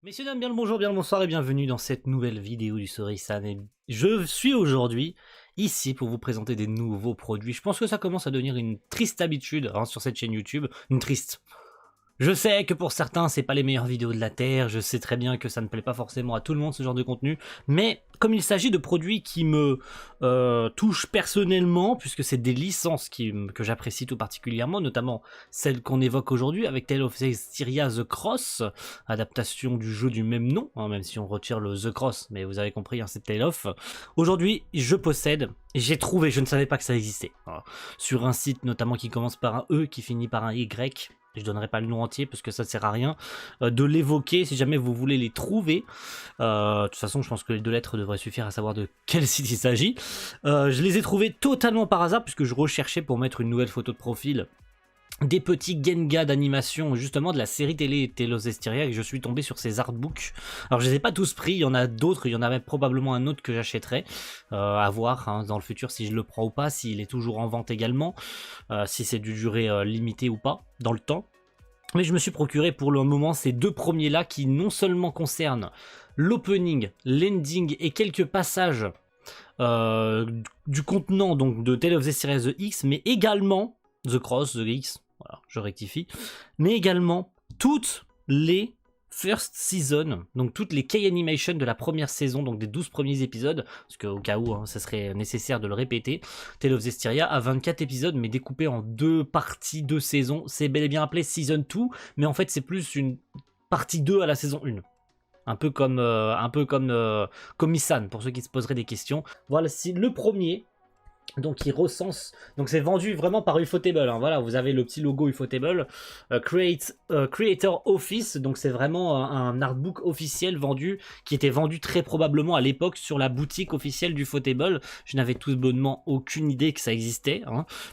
Messieurs, dames, bien le bonjour, bien le bonsoir et bienvenue dans cette nouvelle vidéo du Sorisan. Et je suis aujourd'hui ici pour vous présenter des nouveaux produits. Je pense que ça commence à devenir une triste habitude sur cette chaîne YouTube. Une triste. Je sais que pour certains, c'est pas les meilleures vidéos de la Terre, je sais très bien que ça ne plaît pas forcément à tout le monde ce genre de contenu, mais comme il s'agit de produits qui me touchent personnellement, puisque c'est des licences que j'apprécie tout particulièrement, notamment celle qu'on évoque aujourd'hui avec Tales of Vesperia The Cross, adaptation du jeu du même nom, même si on retire le The Cross, mais vous avez compris, c'est Tale of. Aujourd'hui, je possède, j'ai trouvé, je ne savais pas que ça existait, sur un site notamment qui commence par un E, qui finit par un Y. Je donnerai pas le nom entier parce que ça sert à rien de l'évoquer si jamais vous voulez les trouver. De toute façon, je pense que les deux lettres devraient suffire à savoir de quel site il s'agit. Je les ai trouvés totalement par hasard puisque je recherchais pour mettre une nouvelle photo de profil des petits Genga d'animation justement de la série télé Tales of Vesperia et je suis tombé sur ces artbooks. Alors je les ai pas tous pris, il y en a d'autres, il y en a même probablement un autre que j'achèterai, à voir dans le futur si je le prends ou pas, s'il est toujours en vente également, si c'est du durée limitée ou pas dans le temps. Mais je me suis procuré pour le moment ces deux premiers là qui non seulement concernent l'opening, l'ending et quelques passages du contenant donc de Tales of Vesperia The X, mais également The Cross, The X, voilà, je rectifie, mais également toutes les First Season, donc toutes les K-Animation de la première saison, donc des 12 premiers épisodes, parce qu'au cas où ça serait nécessaire de le répéter, Tales of Vesperia a 24 épisodes, mais découpés en deux parties, deux saisons, c'est bel et bien appelé Season 2, mais en fait c'est plus une partie 2 à la saison 1. Un peu comme Komi-san, pour ceux qui se poseraient des questions. Voilà, c'est le premier. Donc il recense, donc c'est vendu vraiment par Ufotable, voilà, vous avez le petit logo Ufotable, Creator Office, donc c'est vraiment un artbook officiel vendu, qui était vendu très probablement à l'époque sur la boutique officielle d'Ufotable. Je n'avais tout bonnement aucune idée que ça existait,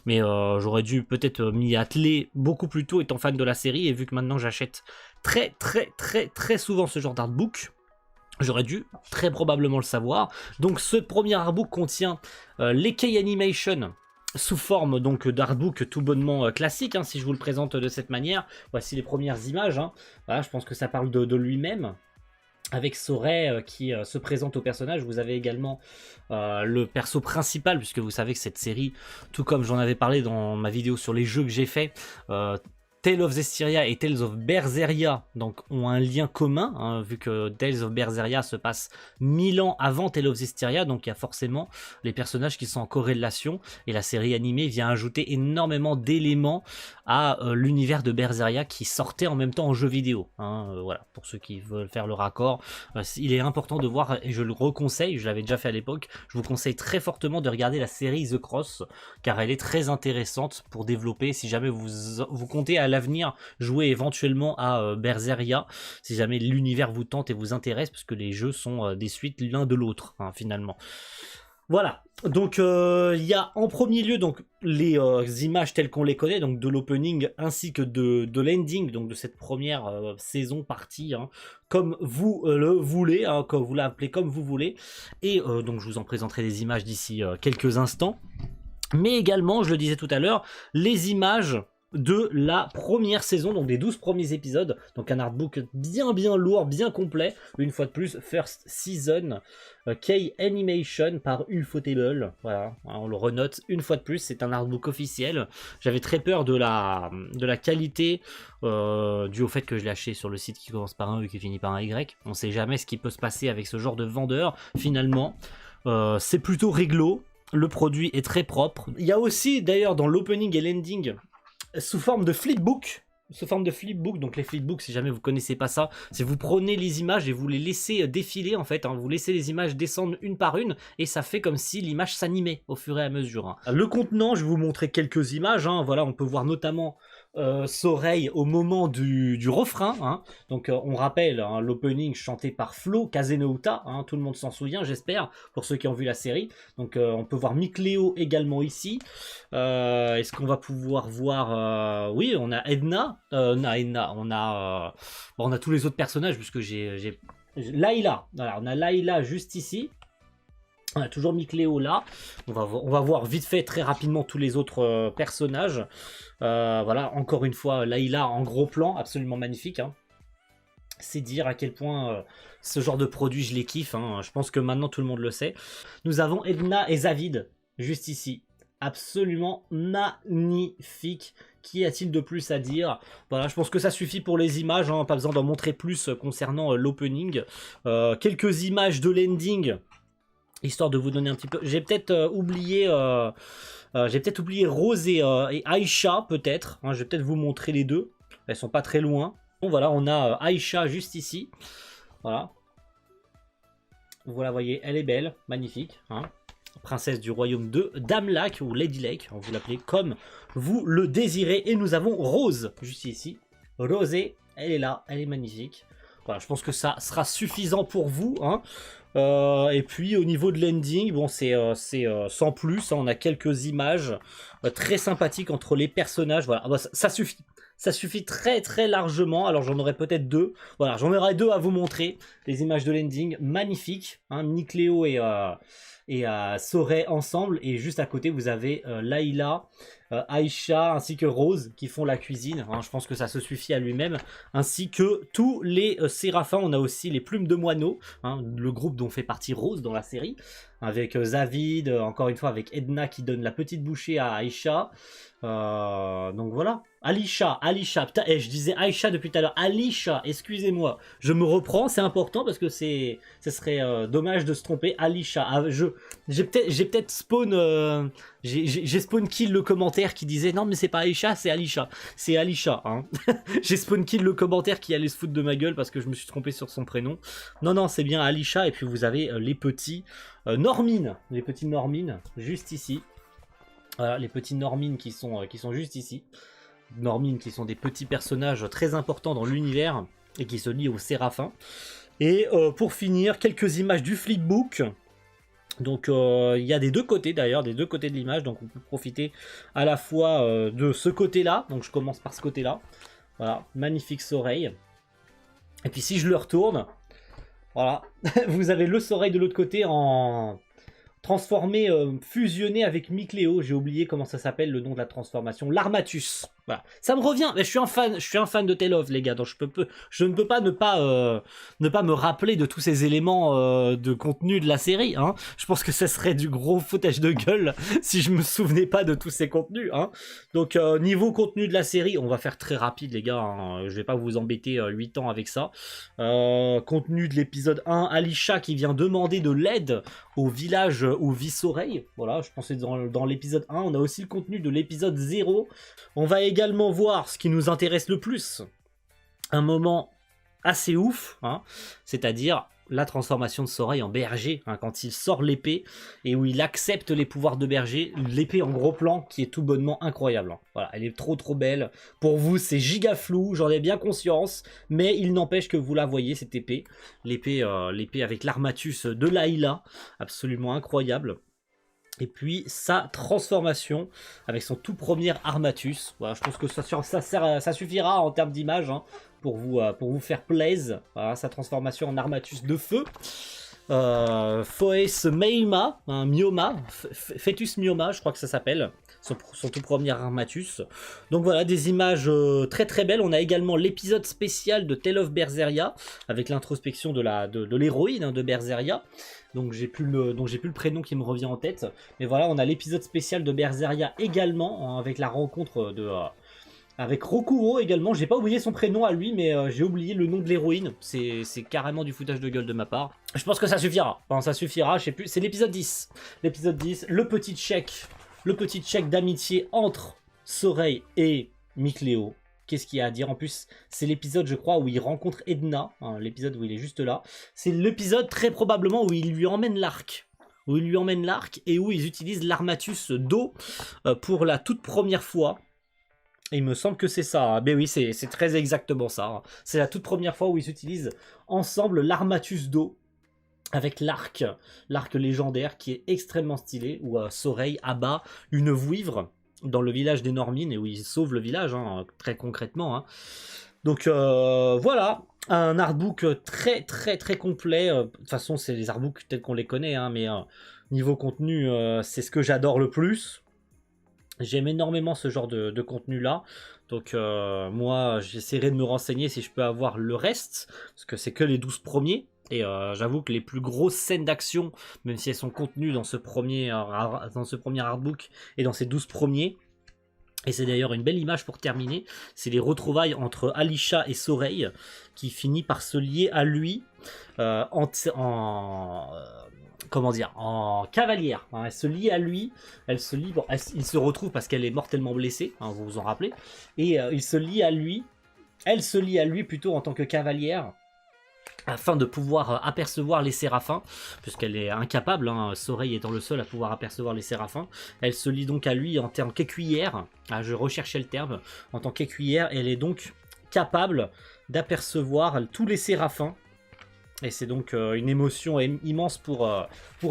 mais j'aurais dû peut-être m'y atteler beaucoup plus tôt étant fan de la série, et vu que maintenant j'achète très souvent ce genre d'artbook, j'aurais dû très probablement le savoir. Donc ce premier artbook contient les K-Animation sous forme donc d'artbook tout bonnement classique, si je vous le présente de cette manière. Voici les premières images, voilà, je pense que ça parle de lui-même. Avec Sorey qui se présente au personnage. Vous avez également le perso principal, puisque vous savez que cette série, tout comme j'en avais parlé dans ma vidéo sur les jeux que j'ai fait, Tales of Vesperia et Tales of Berseria donc, ont un lien commun, vu que Tales of Berseria se passe 1000 ans avant Tales of Vesperia, donc il y a forcément les personnages qui sont en corrélation, et la série animée vient ajouter énormément d'éléments à l'univers de Berseria qui sortait en même temps en jeu vidéo. Voilà, pour ceux qui veulent faire le raccord, il est important de voir, et je le reconseille, je l'avais déjà fait à l'époque, je vous conseille très fortement de regarder la série The Cross, car elle est très intéressante pour développer, si jamais vous comptez à l'avenir jouer éventuellement à Berseria, si jamais l'univers vous tente et vous intéresse, parce que les jeux sont des suites l'un de l'autre, finalement. Voilà, donc il y a en premier lieu donc les images telles qu'on les connaît, donc de l'opening ainsi que de l'ending, donc de cette première saison partie, comme vous le voulez, comme vous l'appelez comme vous voulez, et donc je vous en présenterai des images d'ici quelques instants, mais également, je le disais tout à l'heure, les images de la première saison, donc des 12 premiers épisodes, donc un artbook bien lourd, bien complet, une fois de plus, First Season, K-Animation par Ufotable, voilà, on le renote une fois de plus, c'est un artbook officiel. J'avais très peur de la qualité, dû au fait que je l'ai acheté sur le site qui commence par un E et qui finit par un Y, on sait jamais ce qui peut se passer avec ce genre de vendeur, finalement, c'est plutôt réglo, le produit est très propre. Il y a aussi d'ailleurs dans l'opening et l'ending sous forme de flipbook. Donc les flipbooks, si jamais vous connaissez pas ça, c'est vous prenez les images et vous les laissez défiler en fait, vous laissez les images descendre une par une et ça fait comme si l'image s'animait au fur et à mesure. Le contenant, je vais vous montrer quelques images, voilà, on peut voir notamment Sorey au moment du refrain, donc on rappelle l'opening chanté par Flo Kazenouta, tout le monde s'en souvient j'espère, pour ceux qui ont vu la série, donc on peut voir Mikleo également ici, est-ce qu'on va pouvoir voir, oui on a Edna, on a tous les autres personnages puisque j'ai Layla, voilà, on a Layla juste ici. On a toujours Mikleo là, on va voir vite fait très rapidement tous les autres personnages. Voilà, encore une fois Layla en gros plan, absolument magnifique. C'est dire à quel point ce genre de produit, je les kiffe. Hein. Je pense que maintenant, tout le monde le sait. Nous avons Edna et Zavid, juste ici. Absolument magnifique. Qu'y a-t-il de plus à dire? Voilà, je pense que ça suffit pour les images. Hein. Pas besoin d'en montrer plus concernant l'opening. Quelques images de l'ending, histoire de vous donner un petit peu. J'ai peut-être oublié... Rose et Aïcha, peut-être. Hein. Je vais peut-être vous montrer les deux. Elles sont pas très loin. Bon, voilà, on a Aïcha juste ici. Voilà. Vous la voyez, elle est belle, magnifique. Hein. Princesse du royaume de Dame Lake, ou Lady Lake, vous l'appelez comme vous le désirez. Et nous avons Rose, juste ici. Rosée, elle est là, elle est magnifique. Voilà, je pense que ça sera suffisant pour vous. Hein. Et puis au niveau de l'ending, bon, c'est sans plus. Hein, on a quelques images très sympathiques entre les personnages. Voilà, bah, ça suffit. Ça suffit très très largement. Alors j'en aurai peut-être deux. Voilà, j'en aurai deux à vous montrer. Les images de l'ending, magnifiques. Hein, Nicléo et Sorey ensemble. Et juste à côté, vous avez Layla, Aïcha ainsi que Rose qui font la cuisine. Hein, je pense que ça se suffit à lui-même. Ainsi que tous les séraphins. On a aussi les plumes de moineaux. Hein, le groupe dont fait partie Rose dans la série. Avec Zavid, encore une fois avec Edna qui donne la petite bouchée à Aïcha. Donc voilà. Alisha, putain, je disais Aïcha depuis tout à l'heure. Alisha, excusez-moi. Je me reprends, c'est important parce que ce serait dommage de se tromper. Alisha, j'ai peut-être spawn, j'ai spawn kill le commentaire qui disait non mais c'est pas Aïcha, c'est Alisha. C'est Alisha, hein. J'ai spawn kill le commentaire qui allait se foutre de ma gueule parce que je me suis trompé sur son prénom. Non, c'est bien Alisha et puis vous avez les petits Normine, les petits Normine, juste ici. Voilà, les petits Normine qui sont juste ici. Normine qui sont des petits personnages très importants dans l'univers et qui se lient aux séraphins. Et pour finir, quelques images du flipbook. Donc il y a des deux côtés d'ailleurs, des deux côtés de l'image, donc on peut profiter à la fois de ce côté-là. Donc je commence par ce côté-là. Voilà, magnifique Sorey. Et puis si je le retourne, voilà, vous avez le Sorey de l'autre côté en transformé, fusionné avec Micléo. J'ai oublié comment ça s'appelle, le nom de la transformation. L'Armatus. Voilà. Ça me revient, mais je suis un fan de Tale of, les gars, donc je ne peux pas ne pas me rappeler de tous ces éléments de contenu de la série. Hein. Je pense que ça serait du gros foutage de gueule si je me souvenais pas de tous ces contenus. Hein. Donc niveau contenu de la série, on va faire très rapide, les gars. Hein. Je vais pas vous embêter 8 ans avec ça. Contenu de l'épisode 1, Alisha qui vient demander de l'aide au village où vit Sorey. Voilà, je pensais dans l'épisode 1. On a aussi le contenu de l'épisode 0. On va également voir ce qui nous intéresse le plus. Un moment assez ouf, hein, c'est-à-dire la transformation de Sorey en berger, hein, quand il sort l'épée et où il accepte les pouvoirs de berger, l'épée en gros plan qui est tout bonnement incroyable. Hein. Voilà, elle est trop belle. Pour vous, c'est giga flou, j'en ai bien conscience, mais il n'empêche que vous la voyez, cette épée. L'épée avec l'armatus de Layla, absolument incroyable. Et puis sa transformation avec son tout premier Armatus. Voilà, je pense que ça suffira en termes d'image hein, pour vous faire plaisir. Voilà, sa transformation en Armatus de feu. Foes Meima, un Myoma, Fetus Myoma, je crois que ça s'appelle. Son tout premier Armatus. Donc voilà, des images très belles. On a également l'épisode spécial de Tale of Berseria avec l'introspection de l'héroïne hein, de Berseria. Donc j'ai plus le prénom qui me revient en tête. Mais voilà, on a l'épisode spécial de Berseria également hein, avec la rencontre avec Rokuro également. J'ai pas oublié son prénom à lui, mais j'ai oublié le nom de l'héroïne. C'est carrément du foutage de gueule de ma part. Je pense que ça suffira. Enfin, ça suffira, je sais plus. C'est l'épisode 10. L'épisode 10, le petit check d'amitié entre Sorey et Micléo. Qu'est-ce qu'il y a à dire? En plus, c'est l'épisode, je crois, où il rencontre Edna. Hein, l'épisode où il est juste là. C'est l'épisode, très probablement, où il lui emmène l'arc. Et où ils utilisent l'armatus d'eau pour la toute première fois. Et il me semble que c'est ça. Hein. Mais oui, c'est très exactement ça. Hein. C'est la toute première fois où ils utilisent ensemble l'armatus d'eau. Avec l'arc légendaire qui est extrêmement stylé. Où Sorey abat une vouivre dans le village des Normines et où il sauve le village, hein, très concrètement. Hein. Donc voilà, un artbook très complet. De toute façon, c'est les artbooks tels qu'on les connaît, hein, mais niveau contenu, c'est ce que j'adore le plus. J'aime énormément ce genre de contenu-là. Donc moi, j'essaierai de me renseigner si je peux avoir le reste, parce que c'est que les 12 premiers. Et j'avoue que les plus grosses scènes d'action, même si elles sont contenues dans ce premier artbook et dans ces 12 premiers, et c'est d'ailleurs une belle image pour terminer, c'est les retrouvailles entre Alisha et Soreil, qui finit par se lier à lui comment dire, en cavalière. Hein, elle se lie à lui, il se retrouve parce qu'elle est mortellement blessée, hein, vous vous en rappelez, et elle se lie à lui plutôt en tant que cavalière, afin de pouvoir apercevoir les séraphins, puisqu'elle est incapable, hein, Soreil étant le seul à pouvoir apercevoir les séraphins. Elle se lie donc à lui en tant qu'écuyère, je recherchais le terme, en tant qu'écuyère, elle est donc capable d'apercevoir tous les séraphins. Et c'est donc une émotion immense pour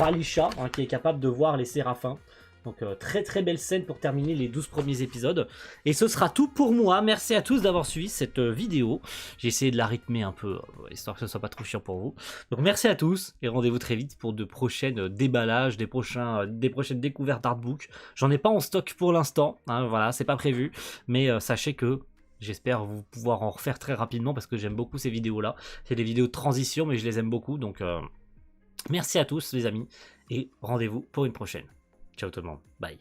Alisha, hein, qui est capable de voir les séraphins. Donc très très belle scène pour terminer les 12 premiers épisodes. Et ce sera tout pour moi. Merci à tous d'avoir suivi cette vidéo. J'ai essayé de la rythmer un peu, histoire que ce soit pas trop chiant pour vous. Donc merci à tous et rendez-vous très vite pour de prochaines déballages, des prochaines découvertes d'artbook. J'en ai pas en stock pour l'instant, hein, voilà, c'est pas prévu. Mais sachez que j'espère vous pouvoir en refaire très rapidement parce que j'aime beaucoup ces vidéos-là. C'est des vidéos de transition mais je les aime beaucoup. Donc merci à tous les amis et rendez-vous pour une prochaine. Ciao tout le monde, bye.